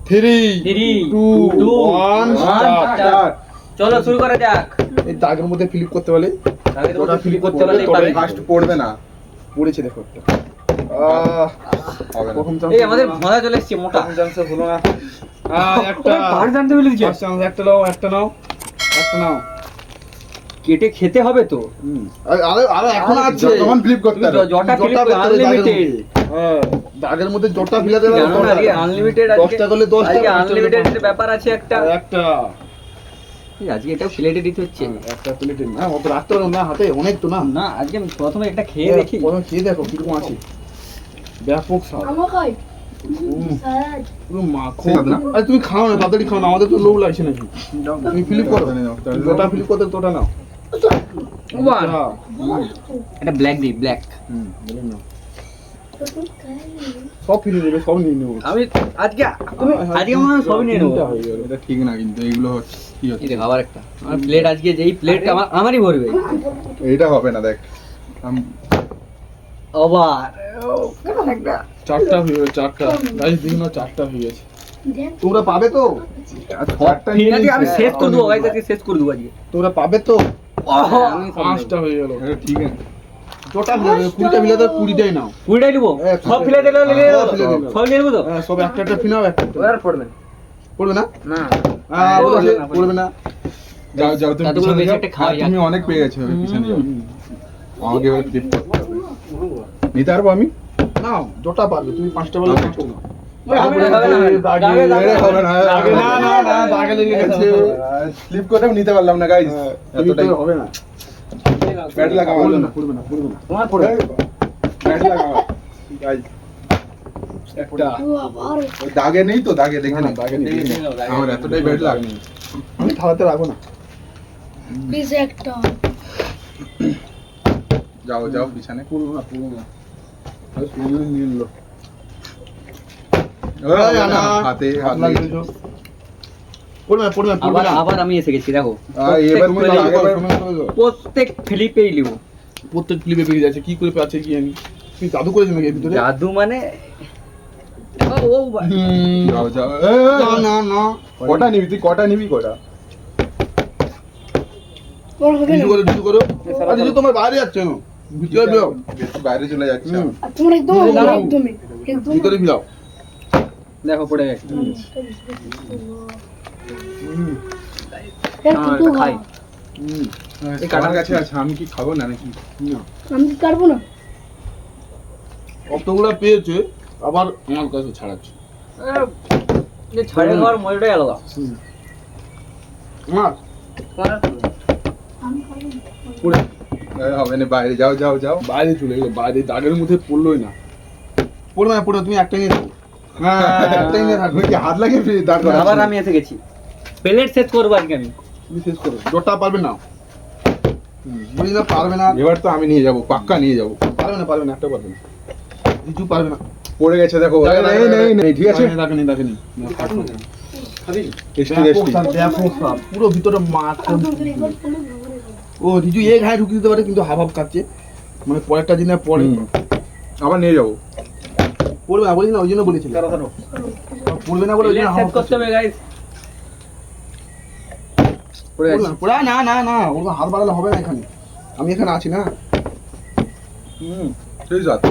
3 2 1 start. চলো শুরু করা যাক। এই দাগের মধ্যে ফ্লিপ করতে বলে, ওটা ফিল করতে পারলেই পারবে। ফার্স্ট পড়বে না, পড়েছে দেখো একটা। হবে না। প্রথম চান্স এই আমাদের ভরা চলে এসেছে মোটা। প্রথম চান্সে হলো না। একটা পার জানতে বলেছি ফার্স্ট চান্স, একটা নাও, একটা নাও, একটা নাও। কেটে খেতে হবে তো। আরে এখন আছে, তখন ফ্লিপ করতে তুমি হবে। জটা ফিল জটা করতে হবে দাগের আনলিমিটেড। মধ্যে। হ্যাঁ, দাগের মধ্যে জটা ফিলাতে হবে। জানো না আজকে আনলিমিটেড, 10টা করলে 10টা, আজকে আনলিমিটেড ব্যাপার আছে একটা। একটা এই আজকে এটাও প্লেটে দিতে হচ্ছে। একটা প্লেটে না, অত রাখতে হবে না, হাতে অনেক তো না। না আজকে আমি প্রথমে একটা খেয়ে দেখি। প্রথমে খেয়ে দেখো কিরকম আছে। ব্যাপক স্বাদ, আমার খাই পুরো মাখো। আরে তুমি খাও না, তাড়াতাড়ি খাও না, আমাদের তো লোভ লাগছে নাকি। তুমি ফিলিপ করো, জটা ফিলিপ করতে তোটা নাও। ওয়ান হ্যাঁ, এটা ব্ল্যাক দি ব্ল্যাক। বলে নাও। সব ফিরে নেবে, সব নিয়ে নেবো। আমি আজকে তুমি আজকে মনে হয় সবই নিয়ে নেবো। তিনটা হয়ে গেল। এটা ঠিক না, কিন্তু এইগুলো হচ্ছে কি হচ্ছে, এই দেখ আবার একটা আমার প্লেট, আজকে যেই প্লেটটা আমারই ভরবে এইটা হবে না। দেখ আবার চারটা হয়ে গেল, চারটা। গাইস দিন না, চারটা হয়ে গেছে। তোমরা পাবে তো, চারটা নিয়ে আজকে আমি নিচ্ছে। শেষ করে দেবো গাইস, আজকে শেষ করে দেবো আজকে। তোমরা পাবে তো। আমি পাঁচটা হয়ে গেল। এটা ঠিক আছে। জটা ফিলে 20টা ফিলে তো 20টাই নাও। কুড়িটাই নেবো, হ্যাঁ, সব ফেলে দিলে সব ফেলে দিলাম। সব নিয়ে নেবো তো। হ্যাঁ, সব একটা একটা ফিনাও, একটা একটা। আর পড়বে পড়বে না? না হ্যাঁ, বলেছে, পড়বে না। যাও যাও, তুমি এতগুলো পিছনে বেশি যাও। একটা খাওয়া যাক। তুমি অনেক পেয়ে গেছো, পিছনে যাও। আমাকে এবার ফ্লিপ করতে হবে। নিতে পারবো আমি? নাও, জটা পারবে। তুমি 5টা বলে 5টা নাও। হবে না, হবে না। দাগে, দাগে, দাগে, হবে না। দাগে, না, না, না, দাগে লেগে গেছে। ফ্লিপ করতেও নিতে পারলাম না গাইস। হ্যাঁ, এতটাই হবে না। ব্যাট লাগাও। পড়বে না, পড়বে না, পড়বে না। তোমার পড়বে। ব্যাট লাগাও গাইস। একটা। ওই দাগে নেই তো, দাগে দেখে না, না। না, দাগে নেই। আমার এতটাই ব্যাট লাগেনি। আমি থালাতে রাখবো না। প্লিজ একটা যাও যাও পিছনে। পড়বো না, পড়বো না। আরে সুন্দর নিয়ে নিল। ওই, না, হাতে হাত হাত লাগিয়ে দিয়েছো। পড়বে না, পড়বে না, পড়বে আবার না। আবার আমি এসে গেছি দেখো। এবার তুমি তুমি দাগে আগে করো, বার- তুমি করো। প্রত্যেক ফ্লিপেই নিব। প্রত্যেক ক্লিপে বেরিয়ে যাচ্ছে, কি করে পাচ্ছে কি আমি। তুমি জাদু করেছো নাকি এর ভিতরে? জাদু মানে ও ভাই। যাও যাও। না, না, না। কটা নিবি তুই? কটা নিবি কটা? তোর হবে কিছু না করো, কিছু করো। আর কিছু তোমার বাইরে যাচ্ছে না, ভিতরে বেরো। বেশি বাইরে চলে যাচ্ছে। হুম। আর তোমার একদম হবে না, একদমই একদম ভিতরে ফিরাও। দেখো পড়ে গেছে। তুই খাই। এই কাটার কাছে আছে, আমি কি খাবো না নাকি? না। আমি কি পারবো না অতগুলা পেয়েছে, আবার আমার কাছে ছাড়াচ্ছে। যে ছাড়ে খাওয়ার মজাটাই আলাদা। আমার পড়ে হবে না, বাইরে যাও যাও যাও। বাইরে চলে গেলো, বাইরে দাগের মধ্যে পড়লোই না। পড়বে না, পড়বে, তুমি একটা নিয়ে থাকো। হ্যাঁ, একটাই নিয়ে থাকবে। তুমি কি হাত লাগিয়ে ফিরে দাঁড় করাচ্ছ? আবার আমি এসে গেছি। প্লেট সেট করবো আজকে আমি। তুমি শেষ করো, জটা পারবে না। বলি না, পারবে না, এবার তো আমি নিয়ে যাবো, পাক্কা নিয়ে যাবো। পারবে না, পারবে না, একটা পারবে না। কিছু পারবে না। পড়ে গেছে দেখো। দাগে, দাগে, নেই নেই নেই, ঠিক আছে। দাগে নেই, দাগে নেই। না, থাকবে না। টেস্টি ব্যাপক টেস্টি। স্বাদ, ব্যাপক স্বাদ। পুরো ভিতরে মাছ। ও রিজু এগ হাই ঢুকিয়ে দিতে পারে, কিন্তু হাফ হাফ খাচ্ছে। মানে পরেরটা দিনে পরে আবার নিয়ে যাবো। পড়বে না, বলি না, ওই জন্য বলেছিল। পড়বে না বলে ওই জন্য প্লেট হাফ সেট হাফ করতে হবে গাইস। পড়ে গেছে। পড়বে না, না, না, না, ওর হাত বাড়ালে হবে না এখানে। আমি এখানে আছি না। ঠিক আছে।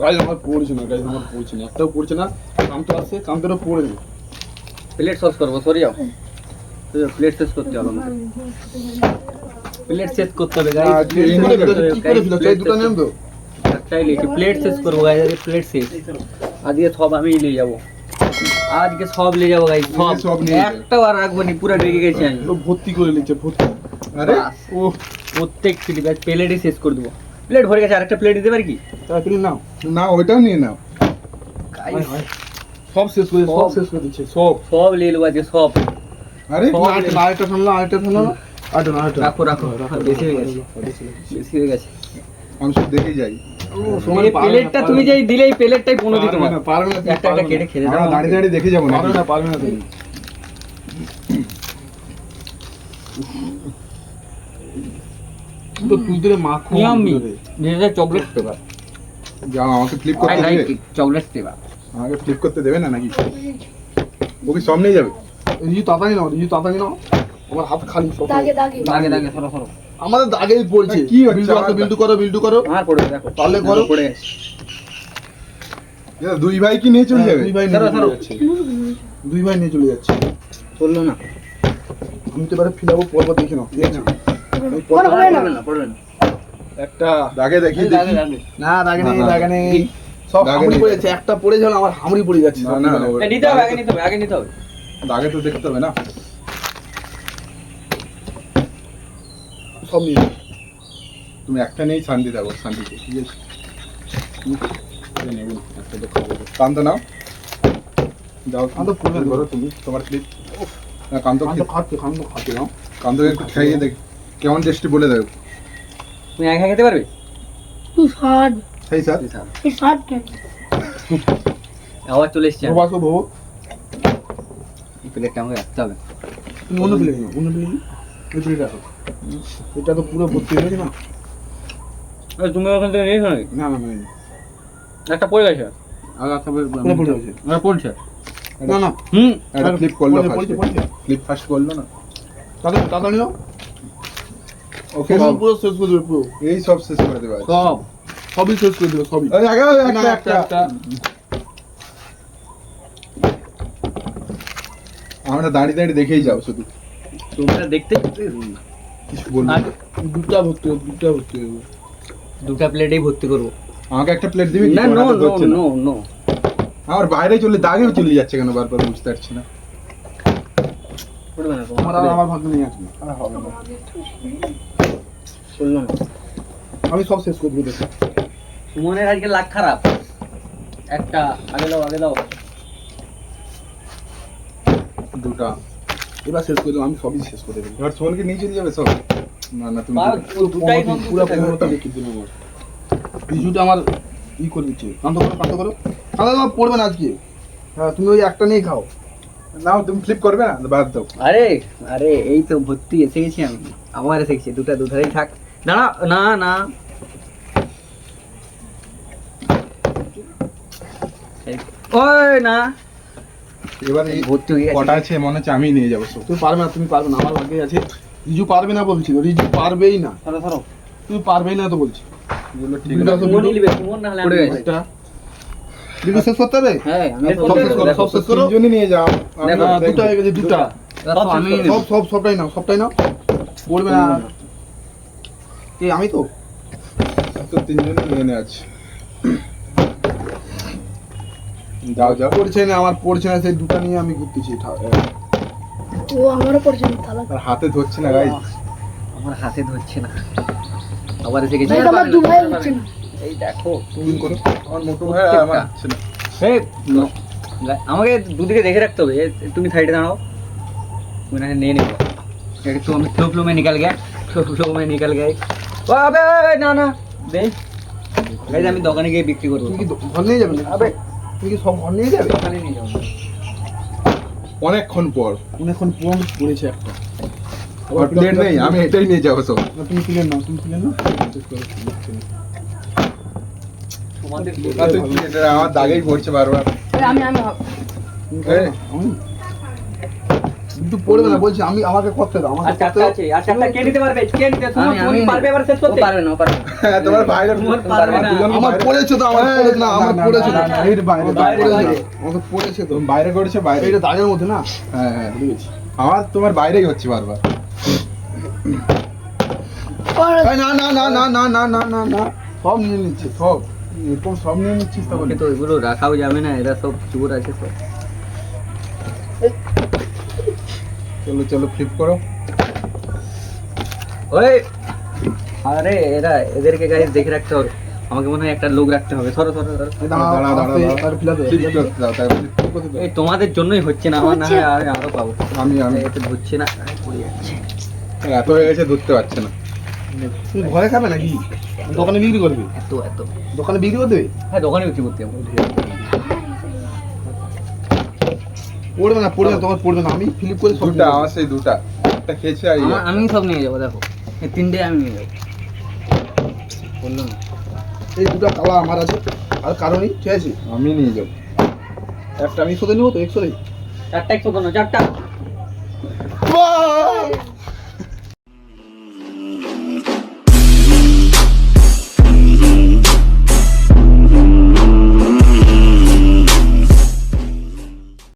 গাইজ আমার পড়ছে না, গাইজ আমার পড়ছে না, একটাও পড়ছে না। কাম তো আসছে, কাম তো পড়ে নেই। প্লেট সস করবো, সরি যাও। প্লেট সেট করতে হবে আমাকে। প্লেট সেট করতে হবে গাইস। আর কি করে কি করে ফিল হচ্ছে? এই দুটো নেম তো। একটাই লিখি, প্লেট শেষ করবো গাইস। আজকে প্লেট শেষ। আজকে সব আমি নিয়ে যাবো। আজকে সব নিয়ে যাবো গাইস, সব। সব নিয়ে যাবে। একটাও আর রাখবো নি, পুরো ঢেকে গেছি আমি। ও ভর্তি করে নিচ্ছে, ভর্তি। আরে বাস। ও প্রত্যেক ফ্লিপ প্লেটই শেষ করে দেবো। প্লেট ভরে গেছে, আরেকটা প্লেট দিতে পারি কি? তাহলে তুমি নাও। না, ওইটাও নিয়ে নাও। গাইস সব শেষ করে, সব শেষ করে দিচ্ছে, সব। সব নিয়ে নেবো আজকে, সব। আরে সব আরেকটা ফেললাম, আরেকটা ফেললাম, আরেকটা না, আরেকটা। রাখো রাখো, বেশি হয়ে গেছে, বেশি হয়ে গেছে। আমি শুধু দেখে যাই। এই প্লেটটা তুমি যেই দিলে, এই প্লেটটাই কোনো দিতে পারবে না, পারবে না, তুমি একটা একটা পারবে কেটে না। খেতে আমরা দাও। দাঁড়িয়ে দাঁড়িয়ে দেখে যাবো না। পারবে না, পারবে না তুমি। তো তুলতে মাখো ইয়াম্মি। ভিতরে। যেটা চকলেট ফ্লেভার। যাও, আমাকে ফ্লিপ আই করতে লাইক দিবে। ইট, চকলেট ফ্লেভার। আমাকে ফ্লিপ করতে দেবে না নাকি? ও কি সব নিয়ে যাবে? রিজু তাড়াতাড়ি নাও আমার হাত খালি সব দাগে দাগে দাগে দাগে সরো সরো। আমাদের দাগেই পড়ছে। কি হচ্ছে বিল্ডু করো আমার পড়ে দেখো তাহলে করো। পড়ে এরা দুই ভাই কি নিয়ে চলে যাবে? দুই ভাই নিয়ে চলে যাচ্ছে। দুই ভাই নিয়ে চলে যাচ্ছে। চললো না। আমি তো এবারে ফিলাবো পর্ব দেখে নাও। দেখছো? মনে হবে না পড়বে না। একটা দাগে দেখি দাগে দেখি। দাগে। না দাগে নেই না, না। দাগে নেই সব দাগে হামড়ি নেই। পড়ে যাচ্ছে। একটা পড়ে গেল আমার হামড়ি পড়ে যাচ্ছে না না সব। নিতে হবে আগে নিতে হবে আগে নিতে হবে। দাগে তো দেখতে হবে না। সব নিয়ে যাও। তুমি একটা নেই শান্তি থাকো, শান্তিতে, ঠিক আছে? নেব একটা তো খাবো। কান্ত নাও, যাও কান্ত পড়বে না। করো তুমি তোমার ক্লিপ। না কান্ত খান তো খাচ্ছে নাও। কান্তকে একটু খাইয়ে দেখ কেমন টেস্টি বলে দেবে। তুমি একা খেতে পারবে? তুই ষাট সেই স্যার এই ষাট কেন আবার চলে এসছি আমি। প্রবাস বাবু এই প্লেটটা আমাকে রাখতে হবে। তুমি অন্য প্লেট নাও, অন্য প্লেট এই প্লেট রাখো। এটা তো পুরো ভর্তি হয়ে গেছে না? তুমি ওখান থেকে নিয়েছো নাকি? না না না একটা পড়ে গেছে। আর একটা পুরো পড়ে গেছে। পড়ছে। না না হুম। একটা ক্লিপ করলো পড়ছে, ফার্স্ট, পড়ছে। ক্লিপ ফার্স্ট করলো না। তাড়াতাড়ি নাও। ওকে সব পুরো শেষ করে দেবে পুরো। এই সব শেষ করে দেবে আজ। সবই শেষ করে দেবে সবই। এই আগে না, একটা আমরা দাঁড়িয়ে দাঁড়িয়ে দেখেই যাও শুধু, তোমরা দেখতে কিছু বলবো আর না। দুটা ভর্তি হবে। দুটা প্লেটেই ভর্তি করবো। আমাকে একটা প্লেট দিবি? না নো নো নো নো। আমার বাইরে চলে দাগেও চলে যাচ্ছে কেন বারবার বুঝতে পারছি না। পড়বে না আমার আর আমার ভাগ্য নিয়ে আসবে। আর হবে না। চললো না। আমি সব শেষ করে দেবো। সুমনের আজকে লাগ খারাপ। একটা আগে দাও। দুটা এবার শেষ করে দেবো, আমি সবই শেষ করে দেবো। এবার সোনকে নিয়ে চলে যাবে সব? না না তুমি আর দুটো। দুটাই পুরো 15টা লিখে দিন আমার। রিজুটা আমার করে দিচ্ছে। কান্ত করো। পড়বে না আজকে। হ্যাঁ তুমি ওই একটা নিয়ে খাও। নাও তুমি ফ্লিপ করবে না? বাদ দাও। আরে এই তো ভর্তি এসে গেছি আমি। আবার এসে গেছি। দুধারেই থাক। দাঁড়া না। ওই না। এবার এই ভর্তি হয়ে গেছে। কটা আছে মনে হচ্ছে আমি নিয়ে যাবো সব। তুমি পারবে না আমার ভাগ্যে আছে। রিজু পারবে না বলছিল, রিজু পারবেই না। সরো। তুমি পারবেই না তো বলছি। এগুলো ঠিক দুটো না। আছে, সুমন নিবে, সুমন না হলে আমি পড়ে নেবো। গেছে। একটা রিজু শেষ করতে হবে। হ্যাঁ আমি সব শেষ করো, সব শেষ করো। তিনজনই নিয়ে যাও। আমি দেখো, দেখবো। দুটো হয়ে গেছে, দুটা। সব আমি নেবো। সবটাই নাও। পড়বে না। এই আমি তো তো তিনজনই নিয়ে নে আছে। যাও পড়ছে না, আমার পড়ছে না, সেই দুটো নিয়ে আমি ঘুরতেছি। ও আমারও পড়ছে না তালা আর হাতে ধরছে না গাইস। আমার হাতে ধরছে না। আবার এসে গেছি। ভাই আমার দু ভাই হচ্ছে না এই দেখো। তুমি করো। আমার মোটু ভাই আমার হচ্ছে না। এই, no. আমাকে দুদিকে দেখে রাখতে হবে। তুমি সাইডে দাঁড়াও। मैं नहीं नहीं तो हमें फ्लो में निकल गया निकल गए আবে না দে গাইস আমি দোকানে গিয়ে বিক্রি করব। তুমি কি ঘর নিয়ে যাবে? আবে তুমি কি সব ঘর নিয়ে যাবে? দোকানে নিয়ে যাও। অনেকক্ষণ পর অনেকক্ষণ পম পড়েছে একটা। আর প্লেট নেই, আমি এটাই নিয়ে যাবো সব। না, তুমি প্লেট নাও। তোমাদের আর তুই এটা আমার দাগেই পড়ছে বারবার। আমি এই, কিন্তু পড়বে না বলছি, আমি আমাকে করতে দাও, আমাকে আর চারটা আছে। আর চারটা কে নিতে পারবে? কে নিতে? তুমি পারবে এবার শেষ করতে? পারবে না হ্যাঁ, তোমার বাইরে তোমার পারবে না। আমার পড়েছে তো, আমার পড়েছে না, আমার পড়েছে না। এর বাইরে বাইরে, বাইরে। আমাকে পড়েছে তো। তুমি বাইরে করেছো বাইরে। এটা দাগের মধ্যে না। হ্যাঁ আমার তোমার বাইরেই হচ্ছে বারবার। এই না না না না না না না না না, সব নিয়ে নিচ্ছে সব। এরকম সব নিয়ে নিচ্ছিস তা বলে? তো এগুলো রাখাও যাবে না, এরা সব চোর আছে সব। চলো ফ্লিপ করো। ওই আরে এদেরকে গাইস দেখে রাখতে হবে। আমাকে মনে হয় একটা লোক রাখতে হবে। সরো এই দাঁড়া, দাঁড়া, দাঁড়া, আস্তে, দাঁড়া। আর ফিলাতে দাও, ফ্লিপ ফিলাতে করতে দাও, তারপর flip করতে দাও। এই তোমাদের জন্যই হচ্ছে না, আমার না হয় আরো পাবো। আমি এতে ধরছে না, পড়ে যাচ্ছে। এত হয়ে গেছে ধরতে পারছে না। তুমি ঘরে খাবে নাকি? দোকানে বিক্রি করবে? এত দোকানে বিক্রি করে দেবে? হ্যাঁ দোকানে বিক্রি করতে যাবো। পড়বে না, তোমার পড়বে না। আমি ফিলিপ করে সব দুটা আমার সেই দুটা একটা খেয়েছে আর ইয়ে। আমি সব নিয়ে যাবো। দেখো এই তিনটে আমি নিয়ে যাবো। বললো না এই দুটো কালা আমার আছে, আর কারণই ঠিক আছে। আমি নিয়ে যাবো। একটা আমি একশোতে নেবো তো, একশোতে। চারটা 100 চারটা